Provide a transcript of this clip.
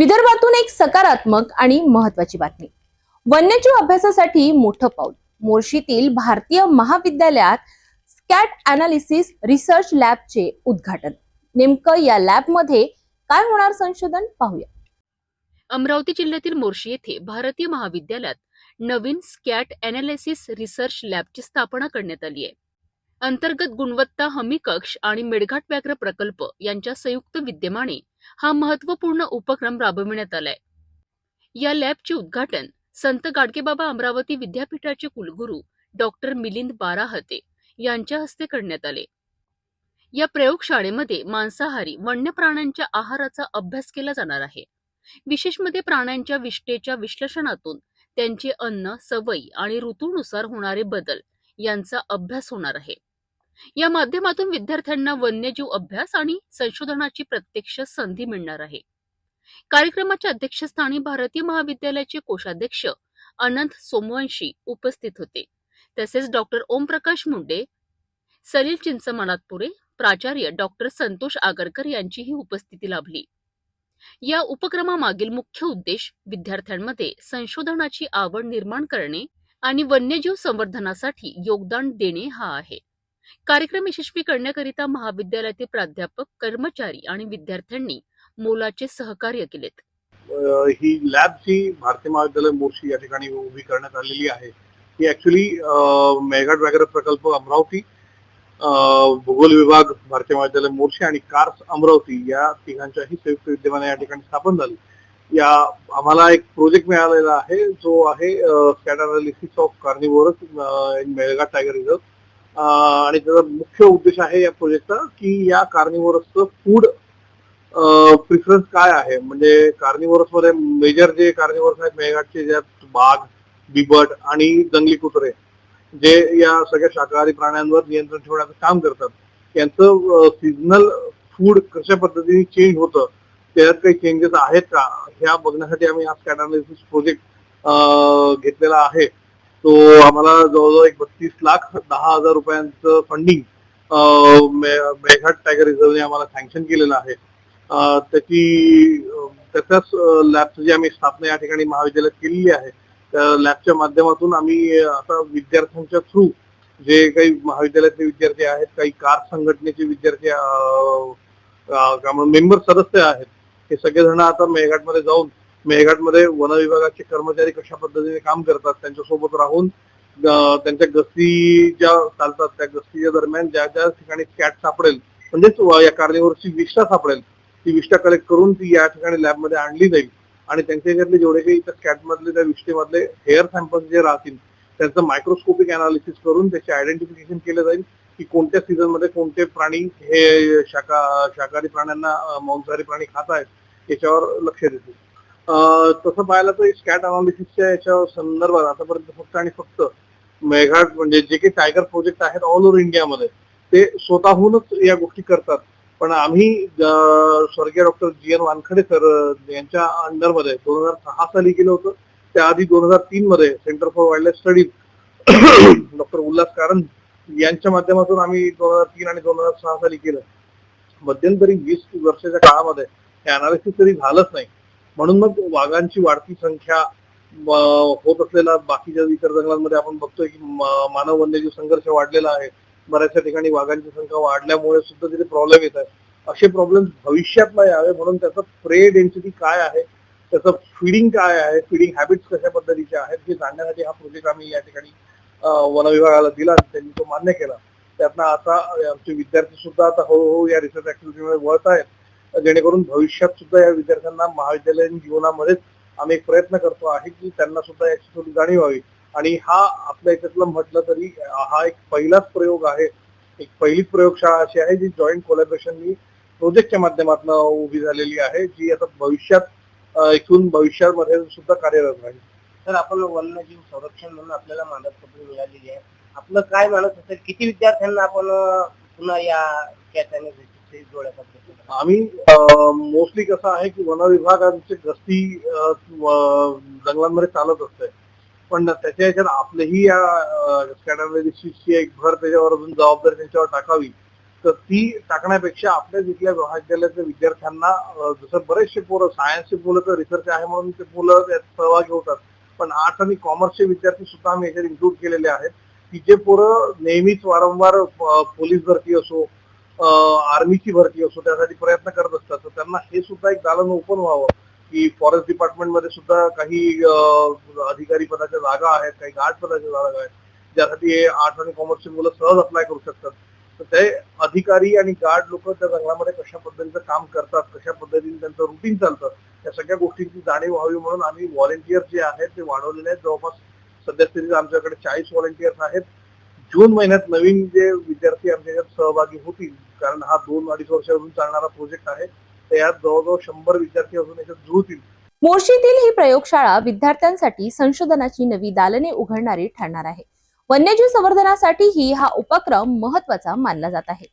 विदर्भातून एक सकारात्मक आणि महत्त्वाची बातमी. वन्यजीव अभ्यासासाठी मोठं पाऊल. मोर्शीतील भारतीय महाविद्यालयात स्कॅट अनालिसिस रिसर्च लॅबचे उद्घाटन. नेमकं या लॅबमध्ये काय होणार संशोधन पाहूया. अमरावती जिल्ह्यातील मोर्शी येथे भारतीय महाविद्यालयात नवीन स्कॅट अनालिसिस रिसर्च लॅबची स्थापना करण्यात आली आहे. अंतर्गत गुणवत्ता हमी कक्ष आणि मेळघाट व्याघ्र प्रकल्प यांच्या संयुक्त विद्यमाने हा महत्त्वपूर्ण उपक्रम राबविण्यात आलाय. या लॅबचे उद्घाटन संत गाडगेबाबा अमरावती विद्यापीठाचे कुलगुरू डॉक्टर मिलिंद बाराहते यांच्या हस्ते करण्यात आले. या प्रयोगशाळेमध्ये मांसाहारी वन्य प्राण्यांच्या आहाराचा अभ्यास केला जाणार आहे. विशेष म्हणजे प्राण्यांच्या विष्ठेच्या विश्लेषणातून त्यांचे अन्न, सवयी आणि ऋतूनुसार होणारे बदल यांचा अभ्यास होणार आहे. या माध्यमातून विद्यार्थ्यांना वन्यजीव अभ्यास आणि संशोधनाची प्रत्यक्ष संधी मिळणार आहे. कार्यक्रमाच्या अध्यक्षस्थानी भारतीय महाविद्यालयाचे कोषाध्यक्ष अनंत सोमवंशी उपस्थित होते. तसेच डॉक्टर ओमप्रकाश मुंडे, सलील चिंचमनातपुरे, प्राचार्य डॉक्टर संतोष आगरकर यांचीही उपस्थिती लाभली. या उपक्रमामागील मुख्य उद्देश विद्यार्थ्यांमध्ये संशोधनाची आवड निर्माण करणे आणि वन्यजीव संवर्धनासाठी योगदान देणे हा आहे. कार्यक्रम यशस्वी करण्याकरिता महाविद्यालयातील प्राध्यापक, कर्मचारी आणि विद्यार्थ्यांनी मोलाचे सहकार्य केलेत. ही लॅब जी भारतीय महाविद्यालय मोर्शी या ठिकाणी उभी करण्यात आलेली आहे ही ऍक्च्युली मेळघाट व्याघ्र प्रकल्प अमरावती, भूगोल विभाग भारतीय महाविद्यालय मोर्शी आणि कार्स अमरावती या तिघांच्याही संयुक्त विद्यमाने या ठिकाणी स्थापन झाली. या आम्हाला एक प्रोजेक्ट मिळालेला आहे जो आहे scat analysis of carnivores in Melghat tiger reserve. आणि त्याचा मुख्य उद्देश आहे या प्रोजेक्टचा की या कार्निव्होरसचं फूड प्रिफरन्स काय आहे. म्हणजे कार्निव्होरस मध्ये मेजर जे कार्निव्होरस आहेत मेळघाटचे, ज्यात वाघ, बिबट आणि जंगली कुत्रे जे या सगळ्या शाकाहारी प्राण्यांवर नियंत्रण ठेवण्याचं काम करतात, यांचं सीझनल फूड कशा पद्धतीने चेंज होतं, त्यात काही चेंजेस आहेत का ह्या बघण्यासाठी आम्ही हा स्कॅट अनालिसिस प्रोजेक्ट घेतलेला आहे. तो आम्हाला जवळजवळ 32,10,000 रुपयांचं फंडिंग मेळघाट टायगर रिझर्वने आम्हाला सँक्शन केलेलं आहे. त्याच्याच लॅबची जी आम्ही स्थापना या ठिकाणी महाविद्यालयात केलेली आहे, त्या लॅबच्या माध्यमातून आम्ही आता विद्यार्थ्यांच्या थ्रू जे काही महाविद्यालयातले विद्यार्थी आहेत, काही कार संघटनेचे विद्यार्थी मेंबर सदस्य आहेत, हे सगळेजण आता मेळघाटमध्ये जाऊन मेळघाटमध्ये वन विभागाचे कर्मचारी कशा पद्धतीने काम करतात त्यांच्यासोबत राहून त्यांच्या गस्ती ज्या चालतात त्या गस्तीच्या दरम्यान ज्या ज्या ठिकाणी स्कॅट सापडेल, म्हणजेच या कार्निव्होरसची विष्ठा सापडेल, ती विष्ठा कलेक्ट करून ती या ठिकाणी लॅबमध्ये आणली जाईल आणि त्यांच्या ह्याच्यातले जेवढे काही त्या स्कॅट मधले त्या विष्ठेमधले हेअर सॅम्पल्स जे राहतील त्यांचं मायक्रोस्कोपिक अनालिसिस करून त्याचे आयडेंटिफिकेशन केलं जाईल की कोणत्या सीझन मध्ये कोणते प्राणी हे शाकाहारी प्राण्यांना मांसाहारी प्राणी खात आहेत याच्यावर लक्ष देतील. तसं पाहिलं तर स्कॅट अनालिसिसच्या याच्या संदर्भात आतापर्यंत फक्त आणि फक्त मेळघाट म्हणजे जे काही टायगर प्रोजेक्ट आहेत ऑल ओव्हर इंडियामध्ये ते स्वतःहूनच या गोष्टी करतात. पण आम्ही स्वर्गीय डॉक्टर GN वानखडे सर यांच्या अंडरमध्ये 2006 साली केलं होतं. त्याआधी 2003 मध्ये centre for wild life studies doctor Ulhas Karanth यांच्या माध्यमातून आम्ही 2003 आणि 2006 साली केलं. मध्यंतरी 20 वर्षाच्या काळामध्ये हे अनालिसिस तरी झालंच नाही. म्हणून मग वाघांची वाढती संख्या होत असलेला बाकीच्या इतर जंगलांमध्ये आपण बघतोय की मानव वन्यजीव संघर्ष वाढलेला आहे. बऱ्याचशा ठिकाणी वाघांची संख्या वाढल्यामुळे सुद्धा तिथे प्रॉब्लेम येत आहे. असे प्रॉब्लेम भविष्यात नाही यावे म्हणून त्याचं प्रे डेन्सिटी काय आहे, त्याचं फीडिंग काय आहे, फीडिंग हॅबिट्स कशा पद्धतीचे आहेत हे जाणण्यासाठी हा प्रोजेक्ट आम्ही या ठिकाणी वन विभागाला दिला आणि त्यांनी तो मान्य केला. त्यातनं आता आमचे विद्यार्थी सुद्धा आता हळूहळू या रिसर्च ऍक्टिव्हिटीमध्ये वळत आहेत, जेणेकरून भविष्यात सुद्धा या विद्यार्थ्यांना महाविद्यालयीन जीवनामध्येच आम्ही एक प्रयत्न करतो आहे की त्यांना सुद्धा याची थोडी जाणीव व्हावी. आणि हा आपल्या याच्यातलं म्हटलं तरी हा एक पहिलाच प्रयोग आहे, एक पहिलीच प्रयोगशाळा अशी आहे जी जॉईंट कोलॅबोरेशननी प्रोजेक्टच्या माध्यमातून उभी झालेली आहे, जी आता भविष्यामध्ये सुद्धा कार्यरत राहील. तर आपण वन्यजीव संरक्षण म्हणून आपल्याला मानद पदवी मिळालेली आहे. आपलं काय मानत असेल, किती विद्यार्थ्यांना आपण पुन्हा या जोड्यासाठी आम्ही मोस्टली कसं आहे की वन विभागांची गस्ती जंगलांमध्ये चालत असते, पण त्याच्या याच्यात आपल्याही या स्कॅट अनालिसिसची एक भर त्याच्यावर अजून जबाबदारी त्यांच्यावर टाकावी तर ती टाकण्यापेक्षा आपल्या जिथल्या महाविद्यालयातल्या विद्यार्थ्यांना जसं बरेचसे पोरं सायन्सचे मुलं तर रिसर्च आहे म्हणून ते मुलं त्यात सहभागी होतात, पण आर्ट्स आणि कॉमर्सचे विद्यार्थी सुद्धा आम्ही याच्यात इन्क्लूड केलेले आहेत की जे पोरं नेहमीच वारंवार पोलीस भरती असो, आर्मीची भरती असो त्यासाठी प्रयत्न करत असतात, तर त्यांना हे सुद्धा एक दालन ओपन व्हावं की फॉरेस्ट डिपार्टमेंटमध्ये सुद्धा काही अधिकारी पदाच्या जागा आहेत, काही गार्ड पदाच्या जागा आहेत, ज्यासाठी हे आर्ट्स आणि कॉमर्सची मुलं सहज अप्लाय करू शकतात. तर ते अधिकारी आणि गार्ड लोक त्या जंगलामध्ये कशा पद्धतीचं काम करतात, कशा पद्धतीने त्यांचं रुटीन चालतं, या सगळ्या गोष्टींची जाणीव व्हावी म्हणून आम्ही व्हॉलेंटियर जे आहेत ते वाढवलेले आहेत. जवळपास सध्या स्थितीत आमच्याकडे 40 व्हॉलेंटियर्स आहेत. जून महिन्यात नवीन जे विद्यार्थी आमच्या यात सहभागी होतील, कारण हा 2-2.5 वर्षापासून चालणारा प्रोजेक्ट आहे, तर यात जवळजवळ 100 विद्यार्थी अजून याच्यात जुळतील. मोर्शीतील ही प्रयोगशाळा विद्यार्थ्यांसाठी संशोधनाची नवी दालने उघडणारी ठरणार आहे. वन्यजीव संवर्धनासाठीही हा उपक्रम महत्त्वाचा मानला जात आहे.